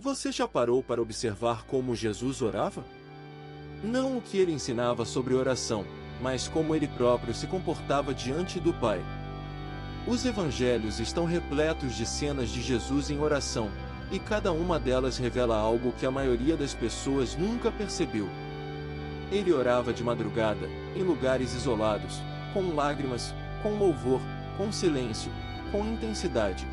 Você já parou para observar como Jesus orava? Não o que ele ensinava sobre oração, mas como ele próprio se comportava diante do Pai. Os evangelhos estão repletos de cenas de Jesus em oração, e cada uma delas revela algo que a maioria das pessoas nunca percebeu. Ele orava de madrugada, em lugares isolados, com lágrimas, com louvor, com silêncio, com intensidade.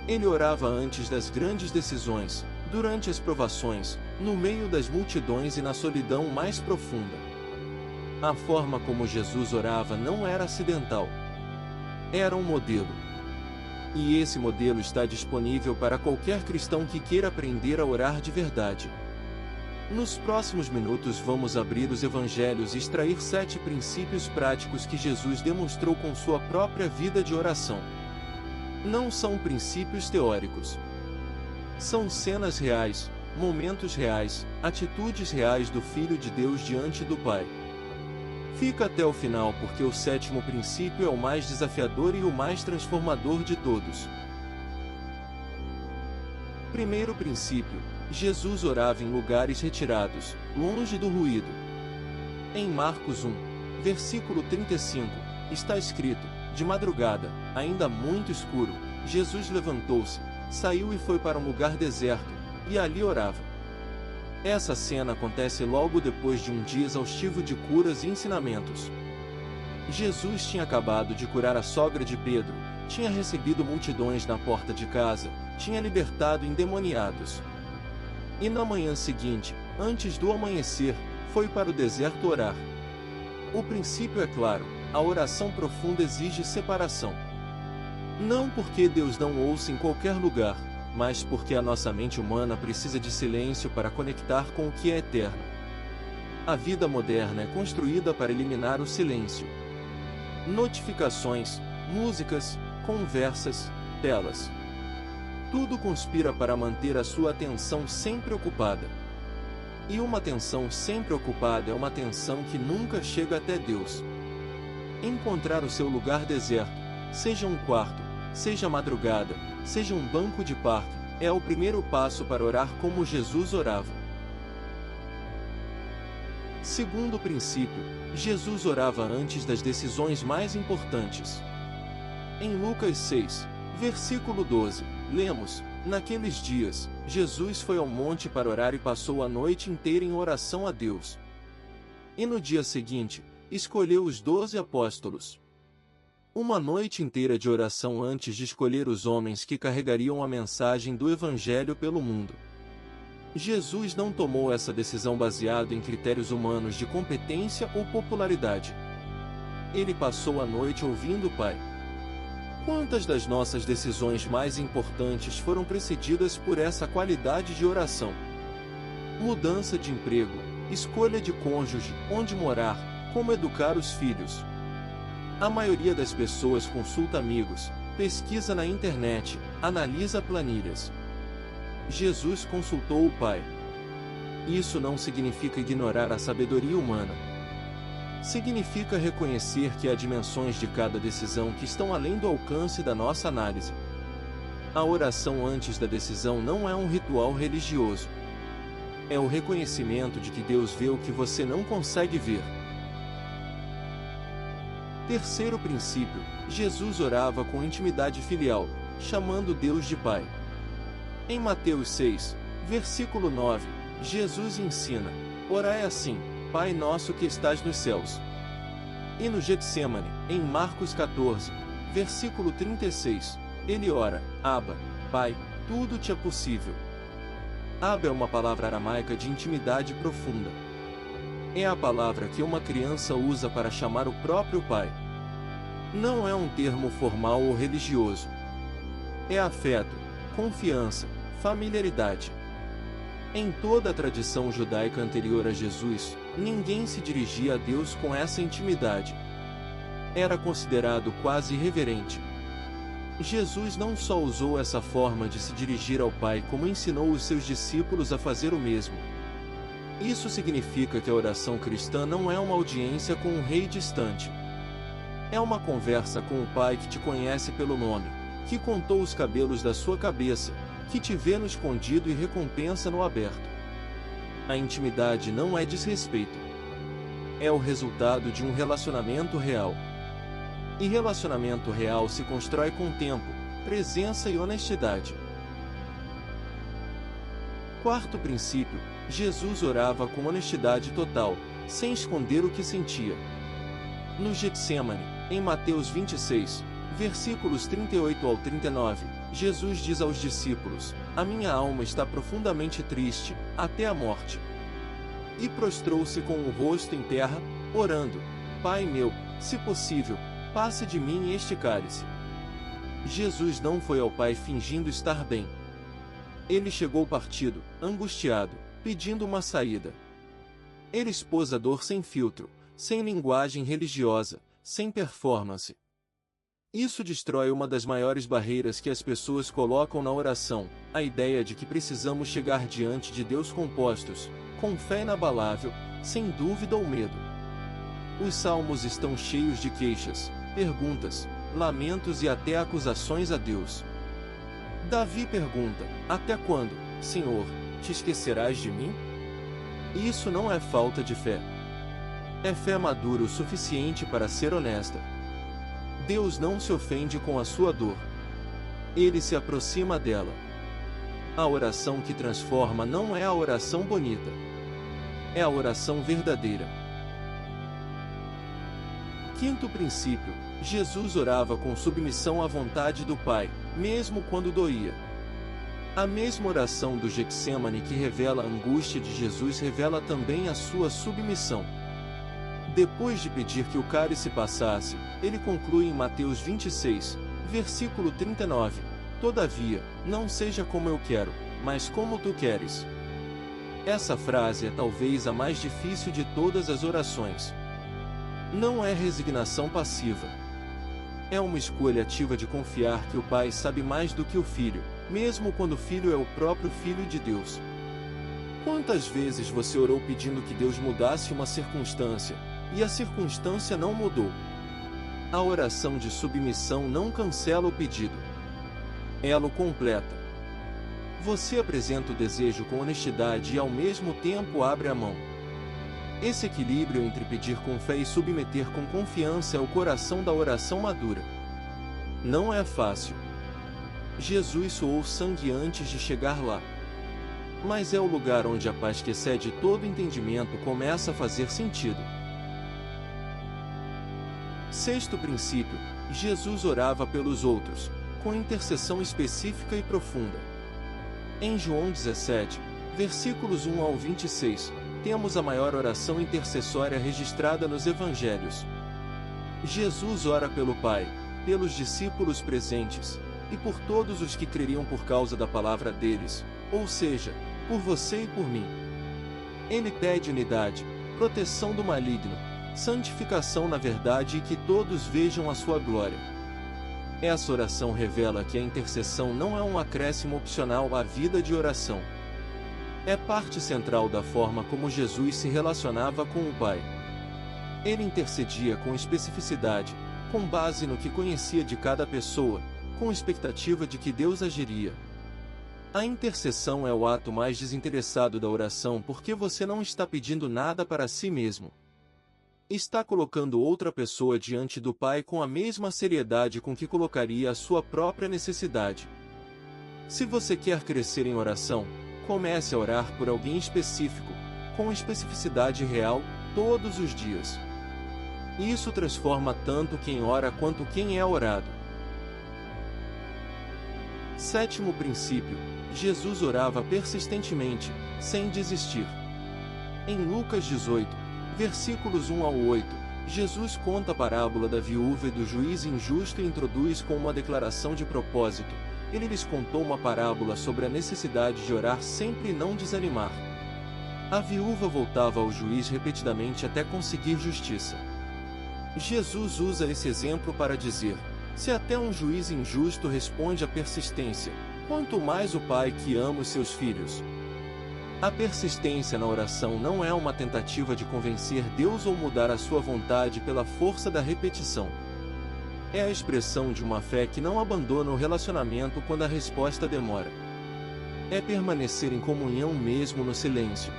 Ele orava antes das grandes decisões, durante as provações, no meio das multidões e na solidão mais profunda. A forma como Jesus orava não era acidental. Era um modelo. E esse modelo está disponível para qualquer cristão que queira aprender a orar de verdade. Nos próximos minutos vamos abrir os evangelhos e extrair 7 princípios práticos que Jesus demonstrou com sua própria vida de oração. Não são princípios teóricos. São cenas reais, momentos reais, atitudes reais do Filho de Deus diante do Pai. Fica até o final porque o 7º princípio é o mais desafiador e o mais transformador de todos. Primeiro princípio: Jesus orava em lugares retirados, longe do ruído. Em Marcos 1, versículo 35, está escrito: de madrugada, ainda muito escuro, Jesus levantou-se, saiu e foi para um lugar deserto, e ali orava. Essa cena acontece logo depois de um dia exaustivo de curas e ensinamentos. Jesus tinha acabado de curar a sogra de Pedro, tinha recebido multidões na porta de casa, tinha libertado endemoniados. E na manhã seguinte, antes do amanhecer, foi para o deserto orar. O princípio é claro: a oração profunda exige separação. Não porque Deus não ouça em qualquer lugar, mas porque a nossa mente humana precisa de silêncio para conectar com o que é eterno. A vida moderna é construída para eliminar o silêncio. Notificações, músicas, conversas, telas. Tudo conspira para manter a sua atenção sempre ocupada. E uma atenção sempre ocupada é uma atenção que nunca chega até Deus. Encontrar o seu lugar deserto, seja um quarto, seja madrugada, seja um banco de parque, é o primeiro passo para orar como Jesus orava. Segundo princípio: Jesus orava antes das decisões mais importantes. Em Lucas 6, versículo 12, lemos: naqueles dias, Jesus foi ao monte para orar e passou a noite inteira em oração a Deus. E no dia seguinte, escolheu os 12 apóstolos. Uma noite inteira de oração antes de escolher os homens que carregariam a mensagem do Evangelho pelo mundo. Jesus não tomou essa decisão baseado em critérios humanos de competência ou popularidade. Ele passou a noite ouvindo o Pai. Quantas das nossas decisões mais importantes foram precedidas por essa qualidade de oração? Mudança de emprego, escolha de cônjuge, onde morar, como educar os filhos. A maioria das pessoas consulta amigos, pesquisa na internet, analisa planilhas. Jesus consultou o Pai. Isso não significa ignorar a sabedoria humana. Significa reconhecer que há dimensões de cada decisão que estão além do alcance da nossa análise. A oração antes da decisão não é um ritual religioso. É o reconhecimento de que Deus vê o que você não consegue ver. Terceiro princípio: Jesus orava com intimidade filial, chamando Deus de Pai. Em Mateus 6, versículo 9, Jesus ensina: orai assim: Pai nosso que estás nos céus. E no Getsêmani, em Marcos 14, versículo 36, ele ora: Abba, Pai, tudo te é possível. Abba é uma palavra aramaica de intimidade profunda. É a palavra que uma criança usa para chamar o próprio pai. Não é um termo formal ou religioso. É afeto, confiança, familiaridade. Em toda a tradição judaica anterior a Jesus, ninguém se dirigia a Deus com essa intimidade. Era considerado quase irreverente. Jesus não só usou essa forma de se dirigir ao Pai, como ensinou os seus discípulos a fazer o mesmo. Isso significa que a oração cristã não é uma audiência com um rei distante. É uma conversa com o Pai que te conhece pelo nome, que contou os cabelos da sua cabeça, que te vê no escondido e recompensa no aberto. A intimidade não é desrespeito. É o resultado de um relacionamento real. E relacionamento real se constrói com tempo, presença e honestidade. Quarto princípio: Jesus orava com honestidade total, sem esconder o que sentia. No Getsemane, em Mateus 26, versículos 38 ao 39, Jesus diz aos discípulos: "A minha alma está profundamente triste, até a morte." E prostrou-se com o rosto em terra, orando: "Pai meu, se possível, passe de mim este cálice." Jesus não foi ao Pai fingindo estar bem. Ele chegou partido, angustiado, pedindo uma saída. Ele expôs a dor sem filtro, sem linguagem religiosa, sem performance. Isso destrói uma das maiores barreiras que as pessoas colocam na oração, a ideia de que precisamos chegar diante de Deus compostos, com fé inabalável, sem dúvida ou medo. Os salmos estão cheios de queixas, perguntas, lamentos e até acusações a Deus. Davi pergunta: "Até quando, Senhor, te esquecerás de mim?" Isso não é falta de fé. É fé madura o suficiente para ser honesta. Deus não se ofende com a sua dor. Ele se aproxima dela. A oração que transforma não é a oração bonita. É a oração verdadeira. Quinto princípio: Jesus orava com submissão à vontade do Pai, mesmo quando doía. A mesma oração do Getsemane que revela a angústia de Jesus revela também a sua submissão. Depois de pedir que o cálice passasse, ele conclui em Mateus 26, versículo 39, "Todavia, não seja como eu quero, mas como tu queres." Essa frase é talvez a mais difícil de todas as orações. Não é resignação passiva. É uma escolha ativa de confiar que o Pai sabe mais do que o Filho, mesmo quando o Filho é o próprio Filho de Deus. Quantas vezes você orou pedindo que Deus mudasse uma circunstância, e a circunstância não mudou? A oração de submissão não cancela o pedido. Ela o completa. Você apresenta o desejo com honestidade e ao mesmo tempo abre a mão. Esse equilíbrio entre pedir com fé e submeter com confiança é o coração da oração madura. Não é fácil. Jesus suou sangue antes de chegar lá. Mas é o lugar onde a paz que excede todo entendimento começa a fazer sentido. Sexto princípio: Jesus orava pelos outros, com intercessão específica e profunda. Em João 17, versículos 1 ao 26, temos a maior oração intercessória registrada nos Evangelhos. Jesus ora pelo Pai, pelos discípulos presentes, e por todos os que creriam por causa da palavra deles, ou seja, por você e por mim. Ele pede unidade, proteção do maligno, santificação na verdade e que todos vejam a sua glória. Essa oração revela que a intercessão não é um acréscimo opcional à vida de oração. É parte central da forma como Jesus se relacionava com o Pai. Ele intercedia com especificidade, com base no que conhecia de cada pessoa, com expectativa de que Deus agiria. A intercessão é o ato mais desinteressado da oração porque você não está pedindo nada para si mesmo. Está colocando outra pessoa diante do Pai com a mesma seriedade com que colocaria a sua própria necessidade. Se você quer crescer em oração, comece a orar por alguém específico, com especificidade real, todos os dias. Isso transforma tanto quem ora quanto quem é orado. Sétimo princípio: Jesus orava persistentemente, sem desistir. Em Lucas 18, versículos 1 ao 8, Jesus conta a parábola da viúva e do juiz injusto e introduz com uma declaração de propósito. Ele lhes contou uma parábola sobre a necessidade de orar sempre e não desanimar. A viúva voltava ao juiz repetidamente até conseguir justiça. Jesus usa esse exemplo para dizer: se até um juiz injusto responde à persistência, quanto mais o Pai que ama os seus filhos. A persistência na oração não é uma tentativa de convencer Deus ou mudar a sua vontade pela força da repetição. É a expressão de uma fé que não abandona o relacionamento quando a resposta demora. É permanecer em comunhão mesmo no silêncio.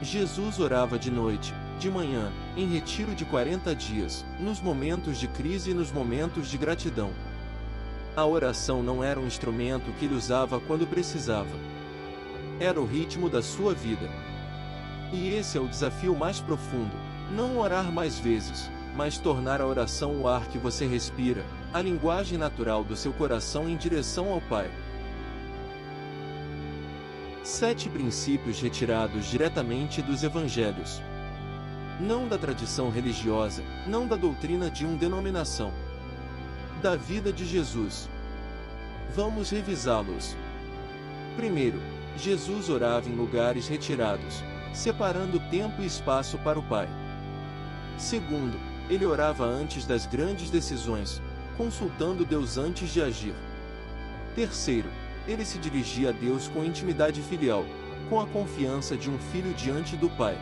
Jesus orava de noite, de manhã, em retiro de 40 dias, nos momentos de crise e nos momentos de gratidão. A oração não era um instrumento que ele usava quando precisava. Era o ritmo da sua vida. E esse é o desafio mais profundo: não orar mais vezes, mas tornar a oração o ar que você respira, a linguagem natural do seu coração em direção ao Pai. 7 princípios retirados diretamente dos Evangelhos. Não da tradição religiosa, não da doutrina de uma denominação. Da vida de Jesus. Vamos revisá-los. Primeiro, Jesus orava em lugares retirados, separando tempo e espaço para o Pai. Segundo, ele orava antes das grandes decisões, consultando Deus antes de agir. Terceiro, ele se dirigia a Deus com intimidade filial, com a confiança de um filho diante do Pai.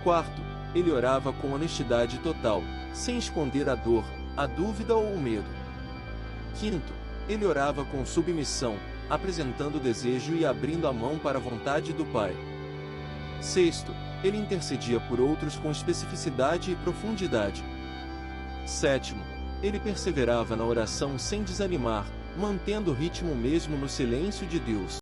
Quarto, ele orava com honestidade total, sem esconder a dor, a dúvida ou o medo. Quinto, ele orava com submissão, apresentando o desejo e abrindo a mão para a vontade do Pai. Sexto, ele intercedia por outros com especificidade e profundidade. Sétimo, ele perseverava na oração sem desanimar, mantendo o ritmo mesmo no silêncio de Deus.